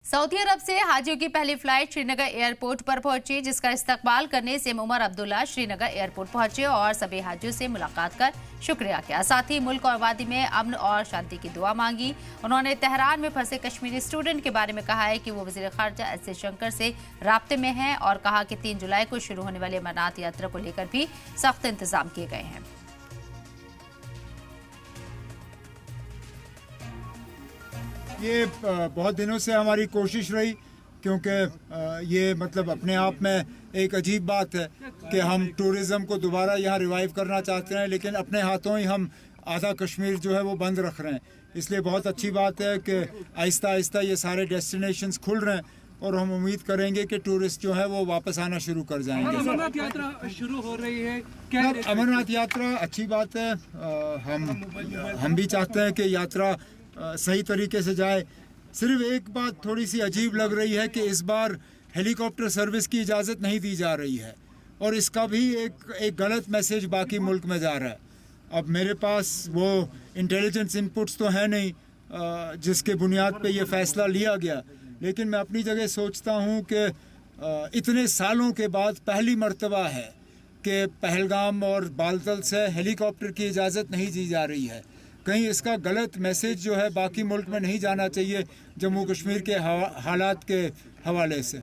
Saudi अरब से हाजियों की पहली फ्लाइट श्रीनगर एयरपोर्ट पर पहुंची, जिसका इस्तकबाल करने सिम उमर अब्दुल्ला श्रीनगर एयरपोर्ट पहुंचे और सभी हाजियों से मुलाकात कर शुक्रिया किया। साथ ही मुल्क और वादी में अमन और शांति की दुआ मांगी। उन्होंने तेहरान में फंसे कश्मीरी स्टूडेंट के बारे में कहा है कि वो वजीर खारजा एस जयशंकर से राब्ते में हैं और कहा कि 3 जुलाई को शुरू होने वाली अमरनाथ यात्रा को लेकर भी सख्त इंतजाम किए गए हैं। ये बहुत दिनों से हमारी कोशिश रही, क्योंकि ये मतलब अपने आप में एक अजीब बात है कि हम टूरिज़्म को दोबारा यहाँ रिवाइव करना चाहते हैं, लेकिन अपने हाथों ही हम आधा कश्मीर जो है वो बंद रख रहे हैं। इसलिए बहुत अच्छी बात है कि आहिस्ता आहिस्ता ये सारे डेस्टिनेशंस खुल रहे हैं और हम उम्मीद करेंगे कि टूरिस्ट जो है वो वापस आना शुरू कर जाएंगे। अमरनाथ यात्रा शुरू हो रही है, क्या अमरनाथ यात्रा अच्छी बात है। हम भी चाहते हैं कि यात्रा सही तरीके से जाए। सिर्फ एक बात थोड़ी सी अजीब लग रही है कि इस बार हेलीकॉप्टर सर्विस की इजाज़त नहीं दी जा रही है और इसका भी एक गलत मैसेज बाकी मुल्क में जा रहा है। अब मेरे पास वो इंटेलिजेंस इनपुट्स तो है नहीं जिसके बुनियाद पे ये फ़ैसला लिया गया, लेकिन मैं अपनी जगह सोचता हूँ कि इतने सालों के बाद पहली मर्तबा है कि पहलगाम और बालतल से हेलीकॉप्टर की इजाज़त नहीं दी जा रही है। कहीं इसका गलत मैसेज जो है बाकी मुल्क में नहीं जाना चाहिए जम्मू कश्मीर के हालात के हवाले से।